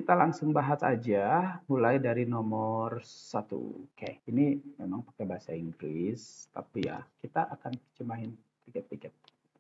kita langsung bahas aja mulai dari nomor 1. Oke, ini memang pakai bahasa Inggris, tapi ya kita akan terjemahin tiket-tiket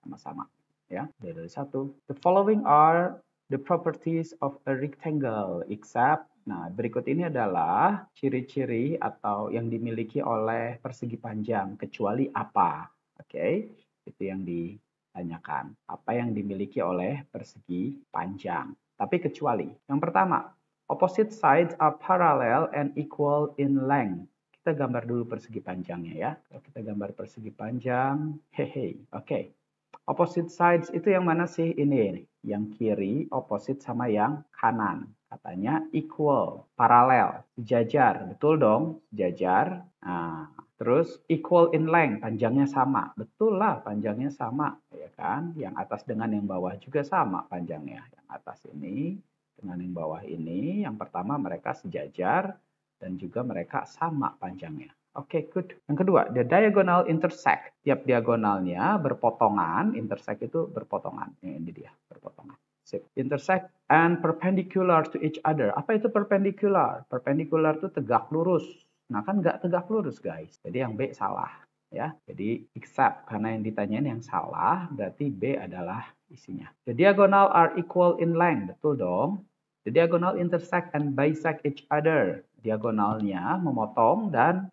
sama-sama ya. Dari 1. The following are the properties of a rectangle except. Nah, berikut ini adalah ciri-ciri atau yang dimiliki oleh persegi panjang kecuali apa. Oke, itu yang ditanyakan. Apa yang dimiliki oleh persegi panjang. Tapi kecuali. Yang pertama, opposite sides are parallel and equal in length. Kita gambar dulu persegi panjangnya ya. Kalau kita gambar persegi panjang, hehe. Oke. Opposite sides itu yang mana sih? Ini. Yang kiri opposite sama yang kanan. Katanya equal, paralel, sejajar. Betul dong? Sejajar. Nah, terus equal in length, panjangnya sama. Betul lah, panjangnya sama, ya kan? Yang atas dengan yang bawah juga sama panjangnya. Yang atas ini dengan yang bawah ini, yang pertama mereka sejajar dan juga mereka sama panjangnya. Oke, good. Yang kedua, the diagonal intersect. Tiap diagonalnya berpotongan, intersect itu berpotongan. Ini dia, berpotongan. Sip. Intersect and perpendicular to each other. Apa itu perpendicular? Perpendicular itu tegak lurus. Nah, kan nggak tegak lurus, guys. Jadi yang B salah. Ya, jadi except karena yang ditanyain yang salah, berarti B adalah isinya. The diagonal are equal in length. Betul dong. The diagonal intersect and bisect each other. Diagonalnya memotong dan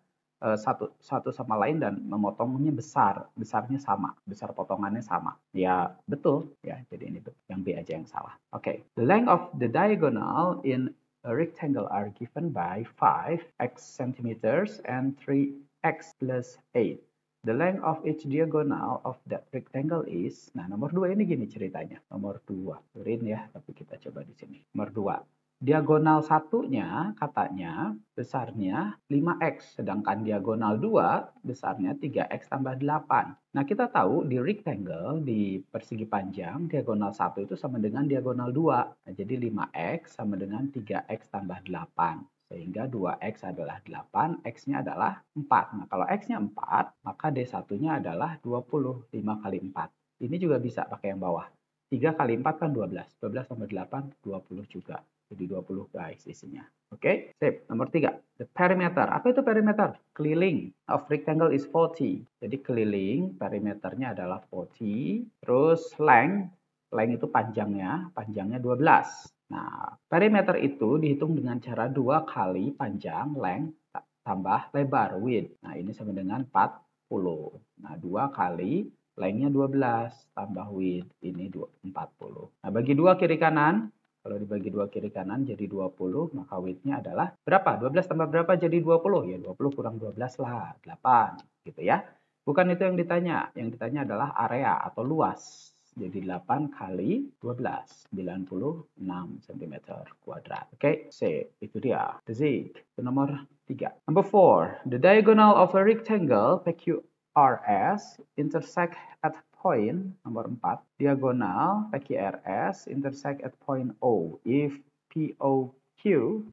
satu sama lain dan memotongnya besarnya sama, besar potongannya sama. Ya betul, ya jadi ini betul. Yang B aja yang salah. Oke, the length of the diagonal in a rectangle are given by 5x centimeters and 3x plus 8. The length of each diagonal of that rectangle is, nah nomor 2 ini gini ceritanya. Nomor 2, turin ya, tapi kita coba di sini. Nomor 2. Diagonal satunya katanya besarnya 5x, sedangkan diagonal 2 besarnya 3x tambah 8. Nah, kita tahu di rectangle, di persegi panjang, diagonal 1 itu sama dengan diagonal 2. Nah, jadi 5x sama dengan 3x tambah 8. Sehingga 2x adalah 8, x-nya adalah 4. Nah, kalau x-nya 4, maka D1-nya adalah 20. 5 kali 4. Ini juga bisa pakai yang bawah. 3 kali 4 kan 12. 12 tambah 8, 20 juga. Jadi 20 guys isinya. Oke, sip. Nomor 3. The perimeter. Apa itu perimeter? Keliling of rectangle is 40. Jadi keliling, perimeternya adalah 40. Terus length. Length itu panjangnya 12. Nah, perimeter itu dihitung dengan cara 2 kali panjang, length, tambah lebar, width. Nah, ini sama dengan 40. Nah, 2 kali length-nya 12, tambah width, ini 40. Nah, bagi 2 kiri kanan, kalau dibagi 2 kiri kanan jadi 20, maka width-nya adalah berapa? 12 tambah berapa jadi 20? Ya 20 kurang 12 lah, 8. Gitu ya. Bukan itu yang ditanya. Yang ditanya adalah area atau luas. Jadi 8 kali 12, 96 cm kuadrat. Oke, C. Itu dia. The Z. Itu nomor 3. Number 4. The diagonal of a rectangle PQRS intersect at point, nomor 4, diagonal PQRS intersect at point O. If POQ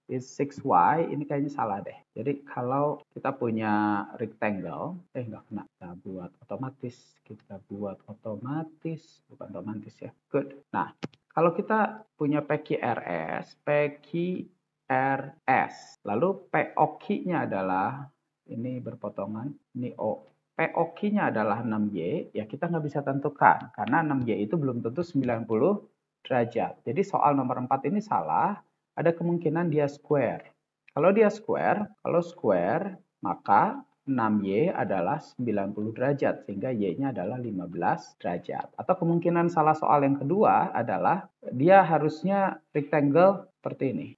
is 6Y, ini kayaknya salah deh. Jadi kalau kita punya rectangle, nggak kena, kita buat otomatis, bukan otomatis ya. Good. Nah, kalau kita punya PQRS, lalu POQ-nya adalah, ini berpotongan, ini O. POQ-nya adalah 6Y, ya kita nggak bisa tentukan. Karena 6Y itu belum tentu 90 derajat. Jadi soal nomor 4 ini salah, ada kemungkinan dia square. Kalau dia square, maka 6Y adalah 90 derajat, sehingga Y-nya adalah 15 derajat. Atau kemungkinan salah soal yang kedua adalah dia harusnya rectangle seperti ini.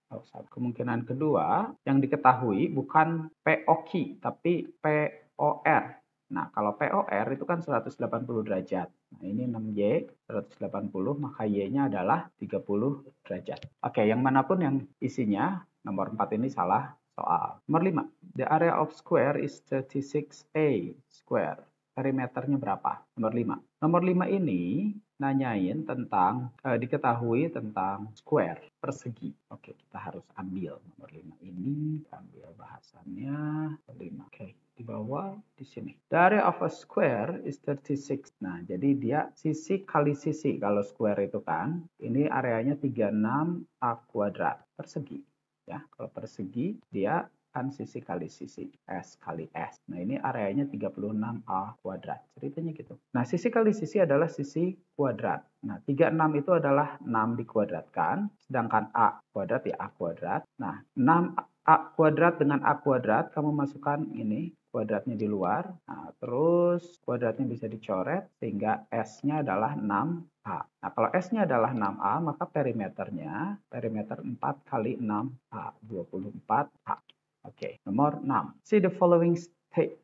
Kemungkinan kedua yang diketahui bukan POQ, tapi POR. Nah, kalau POR itu kan 180 derajat. Nah, ini 6Y, 180, maka Y-nya adalah 30 derajat. Oke, yang manapun yang isinya, nomor 4 ini salah soal. Nomor 5. The area of square is 36A square. Perimeternya berapa? Nomor 5. Nomor 5 ini nanyain tentang, diketahui tentang square, persegi. Oke, kita harus ambil nomor 5 ini, ambil bahasannya, 5. Oke, di bawah di sini. The area of a square is 36. Nah, jadi dia sisi kali sisi. Kalau square itu kan, ini areanya 36 A kuadrat, persegi. Ya, kalau persegi dia kan sisi kali sisi, S kali S. Nah, ini areanya 36A kuadrat. Ceritanya gitu. Nah, sisi kali sisi adalah sisi kuadrat. Nah, 36 itu adalah 6 dikuadratkan, sedangkan A kuadrat ya A kuadrat. Nah, 6A kuadrat dengan A kuadrat, kamu masukkan ini, kuadratnya di luar. Nah, terus kuadratnya bisa dicoret, sehingga S-nya adalah 6A. Nah, kalau S-nya adalah 6A, maka perimeternya, perimeter 4 kali 6A, 24A. Oke, nomor 6. See the following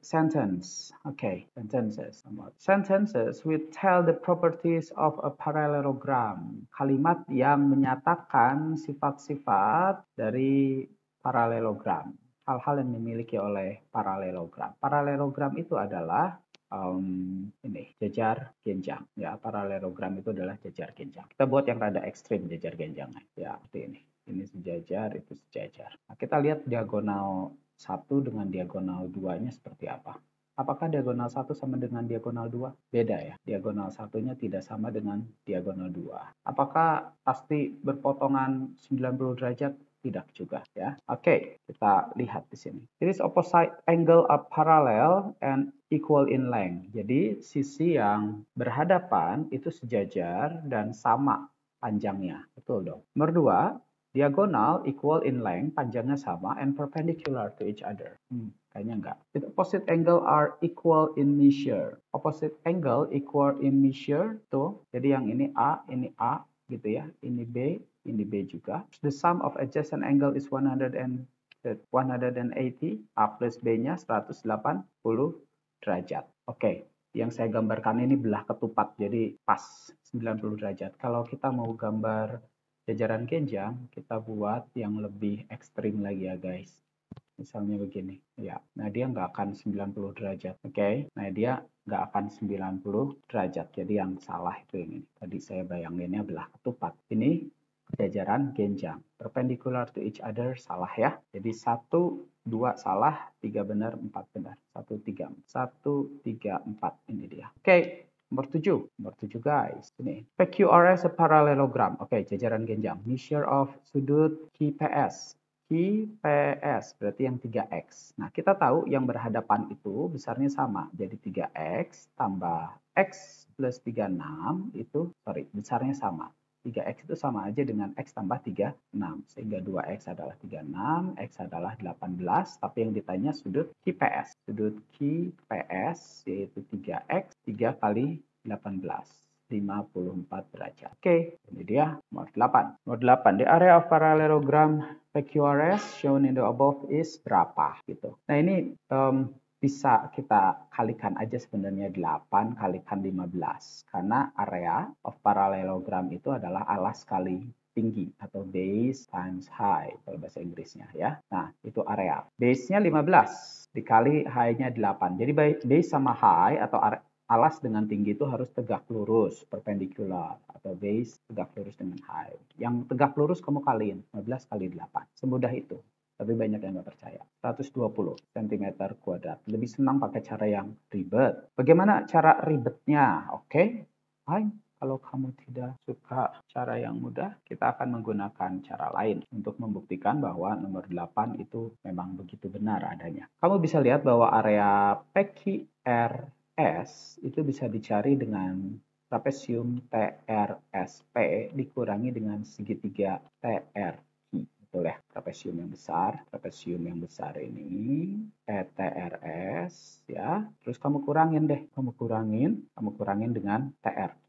sentence. Oke, sentences. Sentences which tell the properties of a parallelogram. Kalimat yang menyatakan sifat-sifat dari parallelogram. Hal-hal yang dimiliki oleh parallelogram. Parallelogram itu adalah ini jajar genjang. Ya, parallelogram itu adalah jajar genjang. Kita buat yang rada ekstrim jajar genjangnya. Ya, seperti ini. Ini sejajar, itu sejajar. Nah, kita lihat diagonal 1 dengan diagonal 2-nya seperti apa. Apakah diagonal 1 sama dengan diagonal 2? Beda ya. Diagonal 1-nya tidak sama dengan diagonal 2. Apakah pasti berpotongan 90 derajat? Tidak juga ya. Oke, kita lihat di sini. It is opposite angle are parallel and equal in length. Jadi sisi yang berhadapan itu sejajar dan sama panjangnya. Betul dong. Nomor 2, diagonal equal in length, panjangnya sama, and perpendicular to each other. Kayaknya enggak. The opposite angle are equal in measure. Opposite angle equal in measure tuh. Jadi yang ini A gitu ya. Ini B juga. The sum of adjacent angle is 180. A plus B-nya 180 derajat. Oke. Yang saya gambarkan ini belah ketupat, jadi pas 90 derajat. Kalau kita mau gambar jajaran genjang, kita buat yang lebih ekstrim lagi ya guys. Misalnya begini, ya. Nah, dia nggak akan 90 derajat, oke? Nah, dia nggak akan 90 derajat. Jadi yang salah itu yang ini. Tadi saya bayanginnya belah ketupat. Ini jajaran genjang. Perpendicular to each other salah ya. Jadi 1, 2 salah, 3 benar, 4 benar. 1, 3, 4 ini dia. Oke. Nomor 7 guys. Ini. PQRS a parallelogram. Oke, jajaran genjang. Measure of sudut QPS. QPS berarti yang 3x. Nah, kita tahu yang berhadapan itu besarnya sama. Jadi 3x tambah x plus 36 itu, besarnya sama. 3x itu sama aja dengan x tambah 36. Sehingga 2x adalah 36, x adalah 18. Tapi yang ditanya sudut QPS. Sudut QPS yaitu 3x, 3 kali 18. 54 derajat. Oke, ini dia nomor 8. Nomor 8, the area of parallelogram PQRS shown in the above is berapa gitu. Nah, ini bisa kita kalikan aja sebenarnya 8 kalikan 15 karena area of parallelogram itu adalah alas kali tinggi atau base times height kalau bahasa Inggrisnya ya. Nah, itu area. Base-nya 15 dikali height-nya 8. Jadi base sama height atau alas dengan tinggi itu harus tegak lurus, perpendicular, atau base tegak lurus dengan height. Yang tegak lurus kamu kaliin, 15 kali 8. Semudah itu. Tapi banyak yang nggak percaya. 120 cm kuadrat. Lebih senang pakai cara yang ribet. Bagaimana cara ribetnya? Oke. Hai. Kalau kamu tidak suka cara yang mudah, kita akan menggunakan cara lain untuk membuktikan bahwa nomor 8 itu memang begitu benar adanya. Kamu bisa lihat bahwa area PQR S itu bisa dicari dengan trapesium TRSP dikurangi dengan segitiga TRQ. Betul ya, trapesium yang besar ini TRS ya. Terus kamu kurangin dengan TRQ.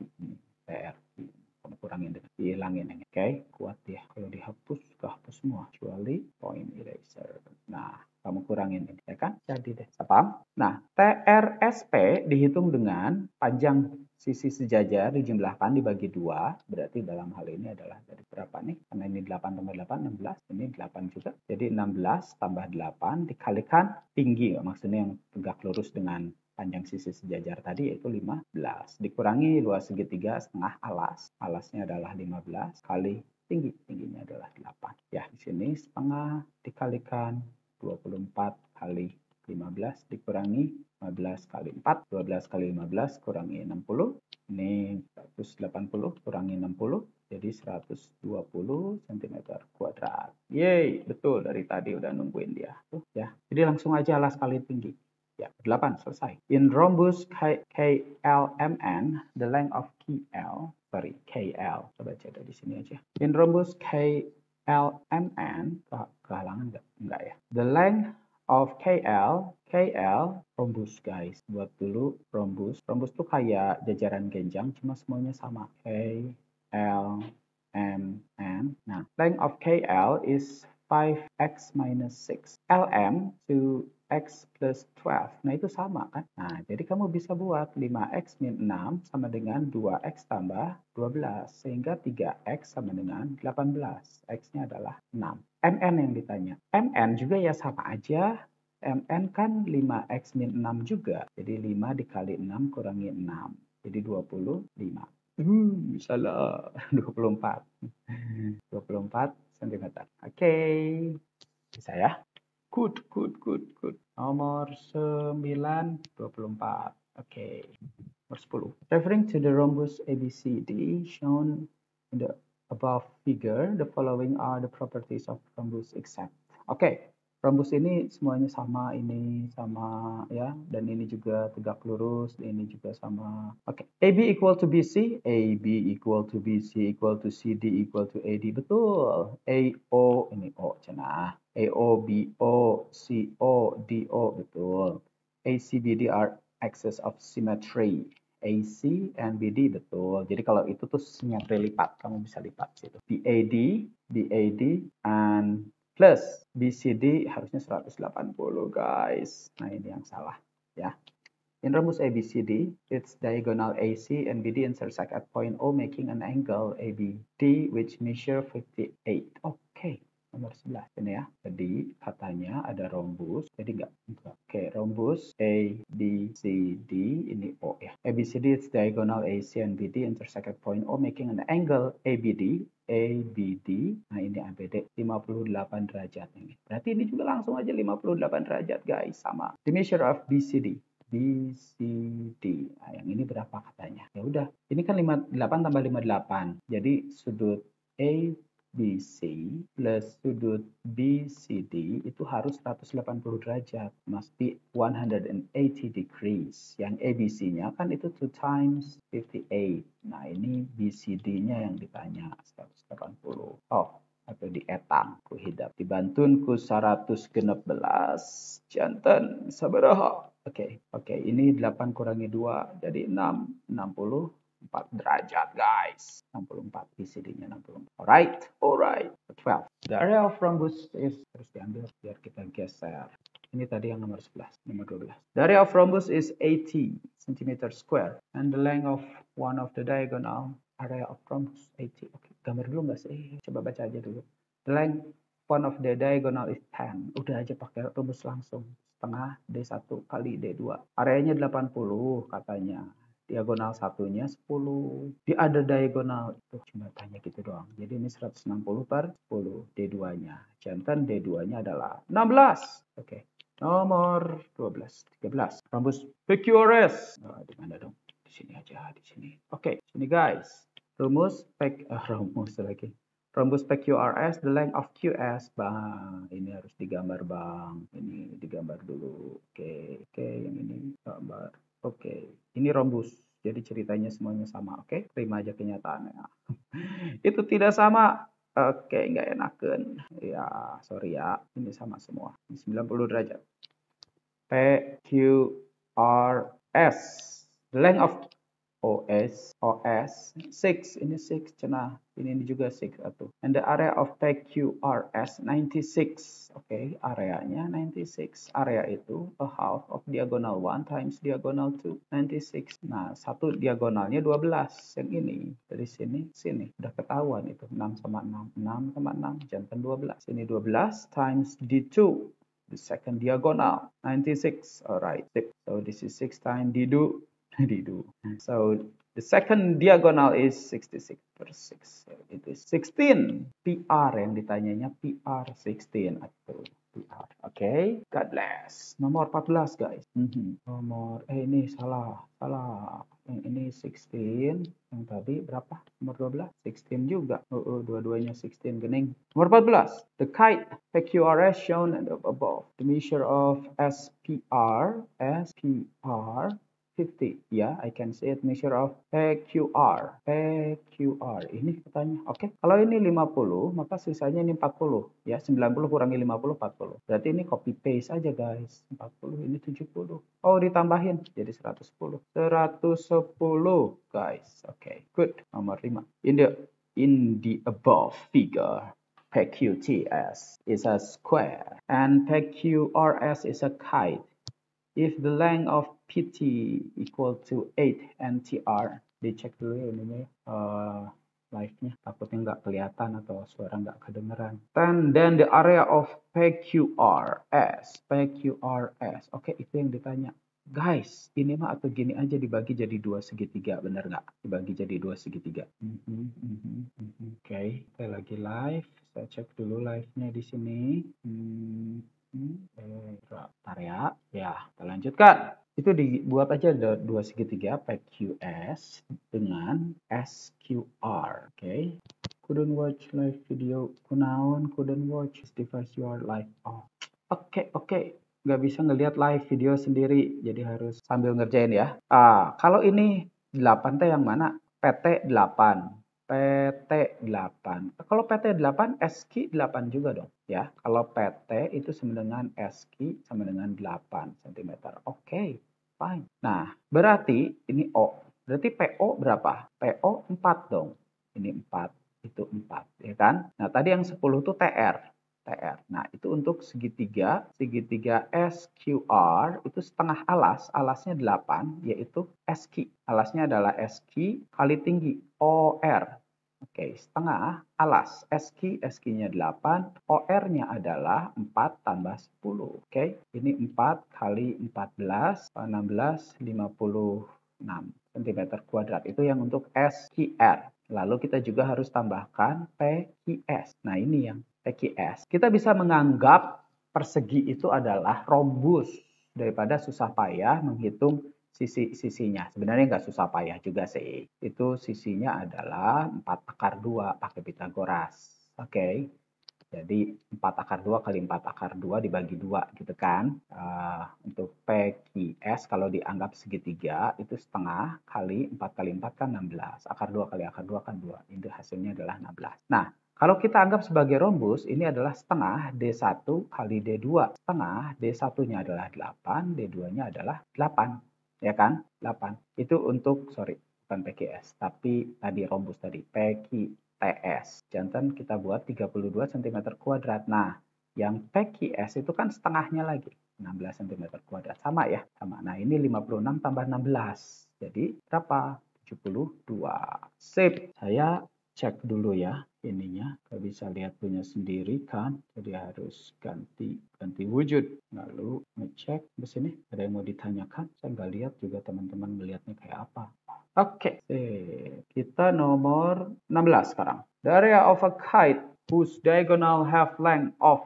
Kamu kurangin dengan dihilangin ini. Oke, kuat ya. Kalau dihapus, kehapus semua kecuali point eraser. Nah, kamu kurangin ini, ya kan? Jadi deh, paham? Nah, TRSP dihitung dengan panjang sisi sejajar dijumlahkan dibagi 2, berarti dalam hal ini adalah dari berapa nih? Karena ini 8 tambah 8, 16, ini 8 juga. Jadi 16 tambah 8 dikalikan tinggi, maksudnya yang tegak lurus dengan panjang sisi sejajar tadi yaitu 15. Dikurangi luas segitiga setengah alas. Alasnya adalah 15 kali tingginya adalah 8. Ya, di sini setengah dikalikan 24 kali 15 dikurangi 15 kali 4. 12 kali 15 kurangi 60. Ini 180 kurangi 60. Jadi 120 cm kuadrat. Yeay, betul dari tadi udah nungguin dia. Tuh ya. Jadi langsung aja alas kali tinggi. Ya, 8 selesai. In rhombus KLMN, the length of KL, coba baca di sini aja. In rhombus KLMN, kehalangan enggak ya? The length of KL rhombus guys. Buat dulu rhombus. Rhombus tuh kayak jajaran genjang, cuma semuanya sama. L, M, N. Nah, length of KL is 5x minus 6. LM to X plus 12. Nah, itu sama kan? Nah, jadi kamu bisa buat 5x min 6 sama dengan 2x tambah 12. Sehingga 3x sama dengan 18. X-nya adalah 6. MN yang ditanya. MN juga ya sama aja. MN kan 5x min 6 juga. Jadi 5 dikali 6 kurangi 6. Jadi 25. Salah. 24. 24 cm. Oke. Bisa ya? Good. Nomor 9, 24. Oke. Nomor 10. Referring to the rhombus ABCD shown in the above figure, the following are the properties of rhombus except. Oke. Rhombus ini semuanya sama, ini sama ya, dan ini juga tegak lurus, ini juga sama. Oke, AB equal to BC, AB equal to BC equal to CD equal to AD, betul. AO, ini O cenah. AO, BO, CO, DO, betul. AC, BD are axes of symmetry. AC and BD, betul. Jadi kalau itu tuh simetri lipat, kamu bisa lipat situ. BAD, and plus BCD harusnya 180 guys. Nah ini yang salah ya. In rhombus ABCD, its diagonal AC and BD intersect at point O making an angle ABD which measure 58. Oke, nomor 11 ini ya. Jadi katanya ada rhombus, jadi enggak. Oke, rhombus ABCD ini O ya. ABCD its diagonal AC and BD intersect at point O making an angle ABD. Nah ini ABD 58 derajat ini. Berarti ini juga langsung aja 58 derajat guys, sama. The measure of BCD. Nah, yang ini berapa katanya? Ya udah, ini kan 58 tambah 58. Jadi sudut ABC plus sudut BCD itu harus 180 derajat. Must be 180 degrees. Yang ABC-nya kan itu 2 times 58. Nah, ini BCD-nya yang ditanya 180. Oh, atau dietang ku hidap dibantun ku 116 jantan sabaraha. Oke, ini 8 kurangi 2 jadi 6, 64 derajat guys. 64 BCD-nya 64. Alright. 12. The area of rhombus is, terus diambil biar kita geser. Ini tadi yang nomor 11, nomor 12. The area of rhombus is 80 cm square and the length of one of the diagonal area of rhombus 80. Oke, gambar dulu nggak sih? Coba baca aja dulu. The length one of the diagonal is 10. Udah aja pakai rumus langsung. Setengah D1 kali D2. Areanya 80 katanya. Diagonal satunya 10. Di other diagonal itu cuma tanya gitu doang. Jadi ini 160 per 10. D2-nya. Jantan D2-nya adalah 16. Oke. Nomor 12. 13. Rhombus PQRS. Oh, di mana dong? Di sini aja, di sini. Oke, sini guys. Rumus lagi. Rhombus PQRS, the length of QS, bang. Ini harus digambar bang. Ini digambar dulu. Oke, yang ini gambar. Oke, ini rhombus. Jadi ceritanya semuanya sama. Oke, terima aja kenyataannya. Itu tidak sama. Oke, nggak enakan. Ya, sorry ya. Ini sama semua. 90 derajat. PQRS, the length of OS 6, ini 6 cenah, ini juga 6 atau. And the area of PQRS 96. Oke, areanya 96. Area itu a half of diagonal 1 times diagonal 2, 96. Nah, satu diagonalnya 12. Yang ini dari sini udah ketahuan itu 6 sama 6, 6 sama 6 jantan 12. Ini 12 times D2. the second diagonal, 96. All right, so this is 6 times didu. Didu. So the second diagonal is 66 per 6. So it is 16. PR yang ditanyanya PR 16 atau PR. Oke, God bless. Nomor 14 guys. Nomor ini salah. Yang ini 16. Yang tadi berapa? Nomor 12? 16 juga. Dua-duanya 16 gening. Nomor 14. The kite PQRS shown above. The measure of SPR 50. Yeah, I can see it. Measure of PQR. Ini katanya. Oke. Kalau ini 50, maka sisanya ini 40. Ya, 90 kurangi 50, 40. Berarti ini copy paste aja, guys. 40, ini 70. Oh, ditambahin. Jadi 110. 110, guys. Oke, good. Nomor 5. In the above figure, PQTS is a square and PQRS is a kite. If the length of PT equal to 8 NTR, dicek dulu ya ini live-nya, takutnya nggak kelihatan atau suara nggak kedengeran. Then the area of PQRS. Oke, itu yang ditanya. Guys, ini mah atau gini aja dibagi jadi 2 segitiga, bener nggak? Dibagi jadi 2 segitiga. Oke, kita lagi live. Saya cek dulu live-nya di sini. Bentar ya. Ya, kita lanjutkan. Itu dibuat aja ada 2 segitiga PQS dengan SQR. Oke. Couldn't watch live video. Kunaon couldn't watch this device you are live. Oh. Oke. Nggak bisa ngelihat live video sendiri. Jadi harus sambil ngerjain ya. Kalau ini 8 teh yang mana? PT 8. PT 8. Kalau PT 8, SQ 8 juga dong. Ya, kalau PT itu sama dengan SQ sama dengan 8 cm. Oke, fine. Nah, berarti ini O. Berarti PO berapa? PO 4 dong. Ini 4, itu 4. Ya kan? Nah, tadi yang 10 itu TR. Nah, itu untuk segitiga SQR itu setengah alasnya 8, yaitu SQ. Alasnya adalah SQ kali tinggi OR. Oke, setengah alas SQ-nya 8, OR-nya adalah 4 tambah 10. Oke, ini 4 kali 14, 16, 56 cm kuadrat. Itu yang untuk SQR. Lalu kita juga harus tambahkan PQS. Nah, ini yang PQS. Kita bisa menganggap persegi itu adalah rhombus daripada susah payah menghitung sisi-sisinya. Sebenarnya nggak susah payah juga sih. Itu sisinya adalah 4 akar 2 pakai Pitagoras. Oke. Jadi 4 akar 2 kali 4 akar 2 dibagi 2 gitu kan. Untuk PQS kalau dianggap segitiga itu setengah kali 4 kali 4 kan 16. Akar 2 kali akar 2 kan 2. Itu hasilnya adalah 16. Nah, kalau kita anggap sebagai rhombus, ini adalah setengah D1 kali D2. Setengah D1-nya adalah 8, D2-nya adalah 8. Ya kan? 8. Itu untuk, bukan PQS, tapi tadi rhombus tadi, PQTS. Jantan kita buat 32 cm kuadrat. Nah, yang PQS itu kan setengahnya lagi, 16 cm kuadrat. Sama ya? Sama. Nah, ini 56 tambah 16. Jadi, berapa? 72. Sip. Saya cek dulu ya ininya, nggak bisa lihat punya sendiri kan, jadi harus ganti wujud. Lalu ngecek di sini ada yang mau ditanyakan, saya nggak lihat juga teman-teman melihatnya kayak apa. Oke, kita nomor 16 sekarang. The area of a kite whose diagonal half length of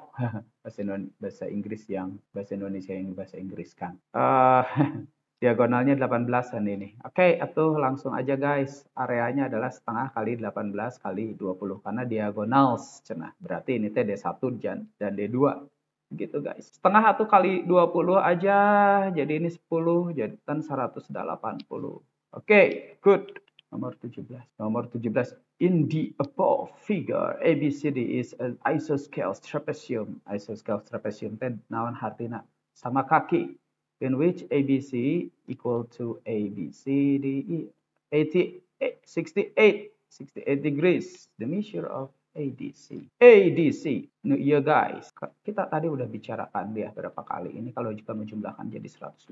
bahasa Inggris yang bahasa Indonesia yang bahasa Inggris kan. Diagonalnya 18-an ini. Oke, atuh langsung aja guys. Areanya adalah setengah kali 18 kali 20. Karena diagonal cenah. Berarti ini teh D1 dan D2. Gitu guys. Setengah atuh kali 20 aja. Jadi ini 10. Jadi 180. Oke, good. Nomor 17. Nomor 17. In the above figure, ABCD is an isosceles trapezium. Isosceles trapezium teh naon hartina? Sama kaki. In which ABC equal to ABCD 68 degrees. The measure of ADC. No, iya guys, kita tadi udah bicarakan ya berapa kali. Ini kalau jika menjumlahkan jadi 180.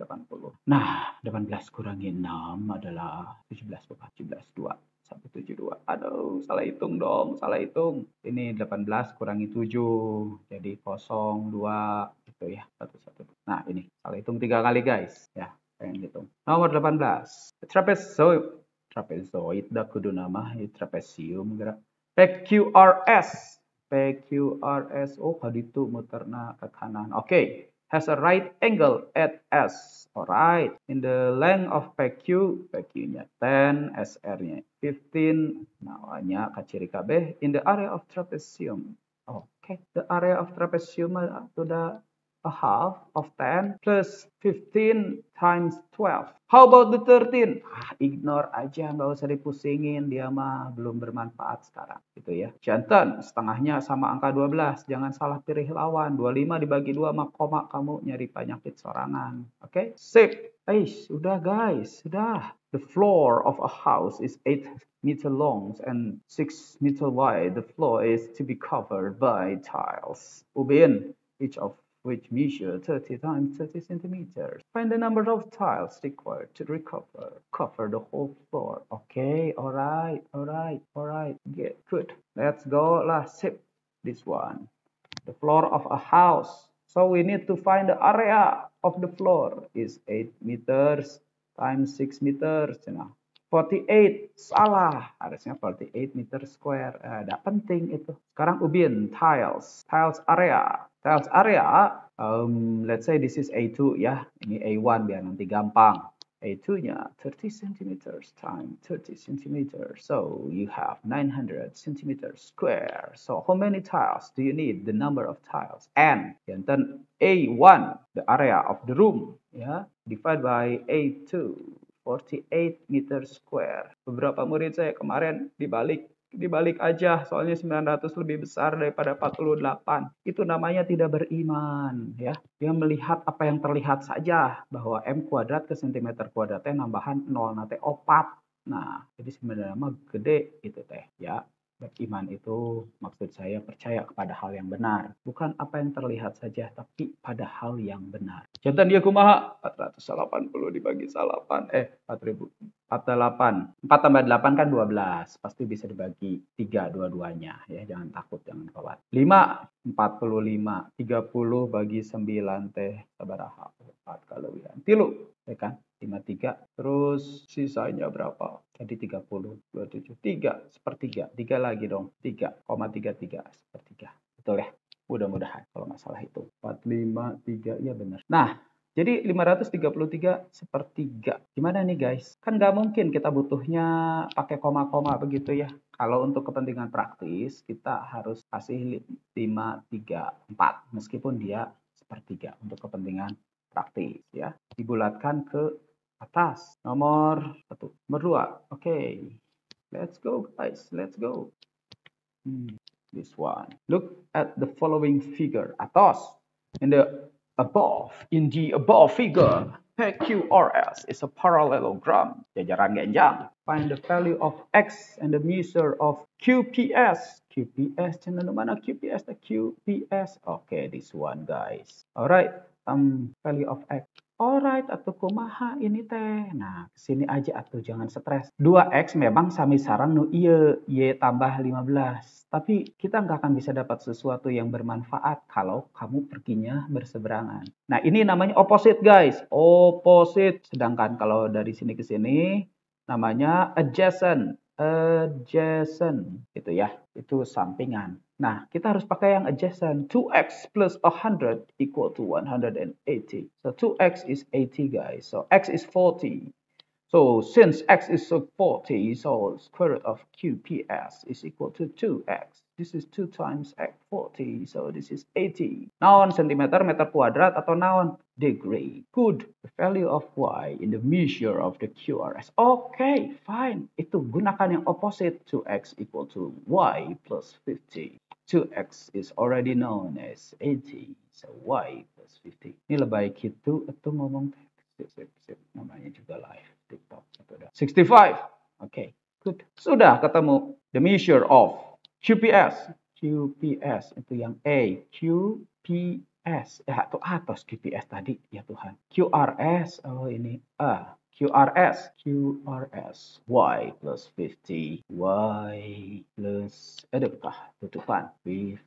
Nah, 18 kurangi 6 adalah 17 bukan 17 2. 172. Aduh, salah hitung dong, salah hitung. Ini 18 kurangi 7 jadi 0, 2. Tuh ya, 1, 1. Nah, ini. Salah hitung 3 kali, guys. Ya, pengen hitung. Nomor 18. Trapezoid dah kudu nama trapesium gerak. PQRS. PQRS. Oh, kaditu muterna ke kanan. Oke. Has a right angle at S. Alright. In the length of PQ, PQ-nya 10, SR-nya 15, namanya kaciri kabeh in the area of trapezium. Okay, the area of trapezium sudah a half of 10 plus 15 times 12. How about the 13? Ignore aja, nggak usah dipusingin, dia mah belum bermanfaat sekarang. Gitu ya. Jantan, setengahnya sama angka 12. Jangan salah pilih lawan. 25 dibagi 2 sama koma, kamu nyari penyakit sorangan. Oke? Sip. Sudah guys, sudah. The floor of a house is 8 meter long and 6 meter wide. The floor is to be covered by tiles. Ubin, each of which measure 30 times 30 centimeters. Find the number of tiles required to cover the whole floor. Okay, alright. Get good. Let's go lah, sip this one. The floor of a house. So we need to find the area of the floor is 8 meters times 6 meters. Nah, 48 salah, harusnya 48 meter square. Ada penting itu. Sekarang ubin tiles area. Tiles area, let's say this is A2 ya. Ini A1 biar nanti gampang. A2-nya 30 centimeters times 30 centimeters. So you have 900 centimeters square. So how many tiles do you need? The number of tiles. And then A1, the area of the room, ya, divide by A2. 48 meter square. Beberapa murid saya kemarin dibalik aja, soalnya 900 lebih besar daripada 48. Itu namanya tidak beriman, ya. Dia melihat apa yang terlihat saja, bahwa M kuadrat ke centimeter kuadratnya nambahan 0 nanti 4. Nah, jadi sebenarnya mah gede gitu teh, ya. Beriman itu maksud saya percaya kepada hal yang benar. Bukan apa yang terlihat saja, tapi pada hal yang benar. Jantan dia kumaha? 480 dibagi 8. 4000. 48. 4 tambah 8 kan 12. Pasti bisa dibagi 3 dua-duanya. Ya, jangan takut, jangan khawatir. 5. 45. 30 bagi 9 teh sabaraha? 4 kalewian. 3. Ya kan? 53, terus sisanya berapa? Tadi 30, 27, 3 sepertiga, 3 lagi dong, 3,33 sepertiga. Betul ya? Mudah-mudahan kalau nggak salah itu. 45, 3, ya benar. Nah, jadi 533 sepertiga. Gimana nih guys? Kan nggak mungkin kita butuhnya pakai koma-koma begitu ya. Kalau untuk kepentingan praktis, kita harus kasih 5, 3, 4. Meskipun dia sepertiga untuk kepentingan praktis ya. Dibulatkan ke atas. Nomor 2. Okay. Let's go guys. Let's go. This one. Look at the following figure. Atas. In the above figure, PQRS is a parallelogram. Jajaran genjang. Find the value of X and the measure of QPS. QPS, channel mana QPS? QPS. Okay, this one guys. Alright. Value of X. Alright, atuh kumaha ini teh. Nah, kesini aja atuh, jangan stres. 2X memang sami sarang nu ieu, Y tambah 15. Tapi kita nggak akan bisa dapat sesuatu yang bermanfaat kalau kamu perginya berseberangan. Nah, ini namanya opposite guys. Opposite. Sedangkan kalau dari sini ke sini namanya adjacent. Adjacent. Gitu ya. Itu sampingan. Nah, kita harus pakai yang adjacent. 2x plus 100 equal to 180. So 2x is 80 guys. So x is 40. So since x is 40, so square root of QPS is equal to 2x. This is 2 times x 40. So this is 80. Naon centimeter, meter kuadrat atau naon degree. Good. The value of y in the measure of the QRS. Okay, fine. Itu gunakan yang opposite. 2x equal to y plus 50. 2x is already known as 80. So y plus 50. Ini lebay gitu atau ngomong namanya juga live TikTok. 65. Okay, good. Sudah ketemu the measure of QPS. QPS itu yang A. QPS. Ya, itu atas QPS tadi. Ya Tuhan. QRS. Oh ini A. QRS. Y plus 50. Y plus, tutupan. 50.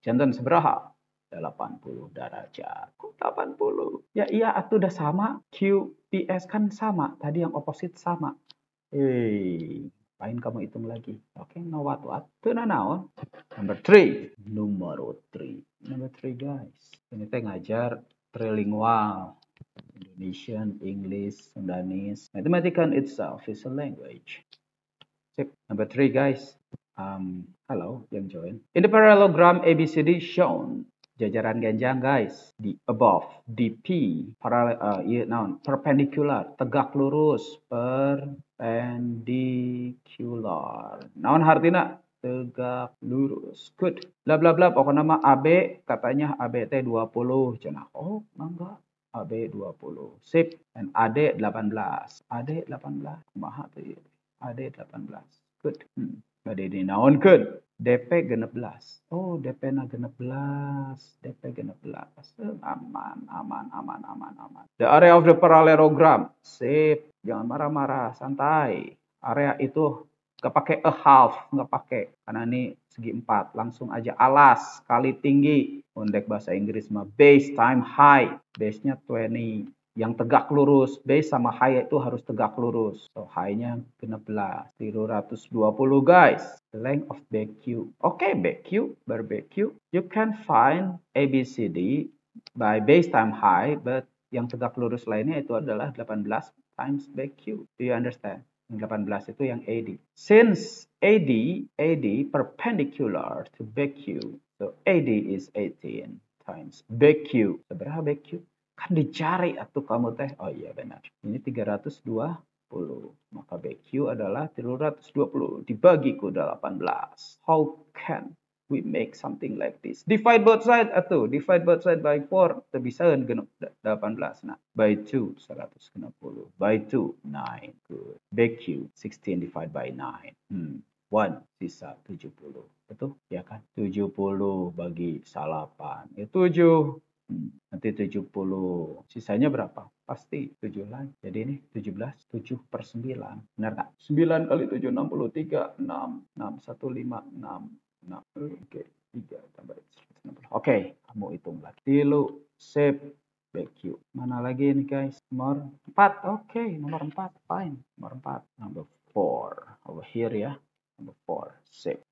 Jantan seberaha? 80 derajat. Kok 80? Ya iya, itu udah sama. QPS kan sama. Tadi yang opposite sama. Ngapain kamu hitung lagi? Oke, no what. Itu naon? Number 3. Number 3, guys. Ini teh ngajar trilingual. Indonesian, English, Sundanese. Mathematics itself is a language. Sip. Number 3, guys. Hello, yang join. In the parallelogram ABCD shown, jajaran ganjang, guys. The above, DP, perpendicular, tegak lurus, perpendicular. Naon hartina? Tegak lurus. Good. Bla bla bla. Pokoknya nama AB, katanya AB T 20. Cenah. Oh, enggak. AB 20. Sip. Dan AD 18. AD 18. Kumaha tuh. AD 18. Good. Bade dinaonkeun. DP 16. Oh, DP na 16. DP 16. Aman. The area of the parallelogram. Sip. Jangan marah-marah. Santai. Area itu nggak pakai a half. Nggak pakai. Karena ini segi 4. Langsung aja alas. Kali tinggi. Undek bahasa Inggris mah base time high. Base-nya 20. Yang tegak lurus, base sama high itu harus tegak lurus. So high-nya 16, 320 guys. The length of BQ. Oke, BQ, BQ. You can find ABCD by base time high, but yang tegak lurus lainnya itu adalah 18 times BQ. Do you understand? Yang 18 itu yang AD. Since AD perpendicular to BQ, so AD is 18 times BQ. Seberapa BQ? Kan dicari atuh kamu teh. Oh iya benar. Ini 320. Maka BQ adalah 320 dibagi ke 18. How can we make something like this? Divide both sides atuh. Divide both sides by 4. Teu bisaeun genep 18. Nah, by 2 160. By 2 9. Good. BQ 16 divided by 9. 1 sisa 70. Betul? Ya kan? 70 bagi 8. Ya 7. Nanti 70. Sisanya berapa? Pasti 7 lagi. Jadi ini 17. 7 per 9. Benar nggak? 9 kali 7, 63. 6. 6, 1, 5, 6. 6. Oke. 3 tambah 160. Oke. Kamu hitung lagi. Tilu. Save. BQ. Mana lagi ini guys? Nomor 4. Oke. Nomor 4. Fine. Nomor 4. Number 4. Over here ya. Number 4. Save.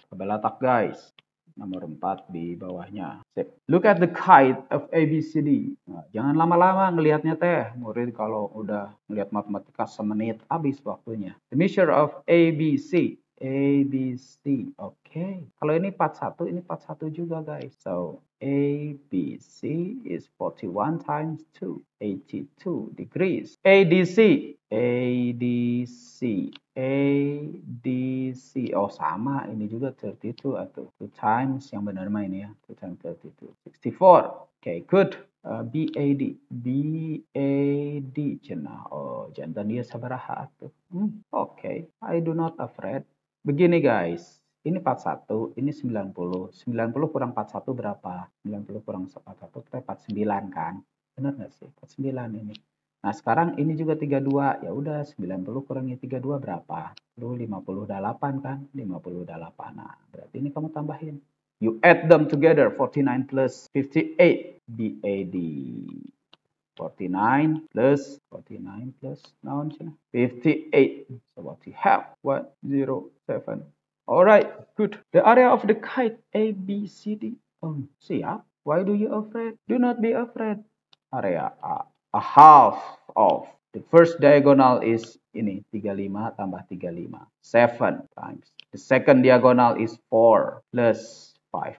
Coba letak guys. Nomor 4 di bawahnya. Sip. Look at the kite of ABCD. Nah, jangan lama-lama ngelihatnya teh. Murid kalau udah ngelihat matematika semenit habis waktunya. The measure of ABC. ABC. Oke. Kalau ini 41, ini 41 juga guys. So, ABC is 41 times 2. 82 degrees. ADC. ADC. ADC. Oh sama, ini juga 32 atau 2 times yang benar mah ini ya. 2 times 32. 64. Okay, good. BAD. BAD. Cenah. Oh, jantan dia sabaraha atuh. Okay. I do not afraid. Begini guys. Ini 41, ini 90. 90 kurang 41 berapa? 90 kurang 41 kita 49 kan? Benar nggak sih? 49 ini. Nah, sekarang ini juga 32. Ya udah, 90 kurangi 32 berapa? Lu 58 kan? 58. Nah, berarti ini kamu tambahin. You add them together. 49 plus 58. BAD. 49 plus 49 plus naon sih? 58. So what you have? 107. Alright, good. The area of the kite ABCD. Siap. Why do you afraid? Do not be afraid. Area a half of the first diagonal is ini 35 tambah 35. 7 times. The second diagonal is 4 plus 5.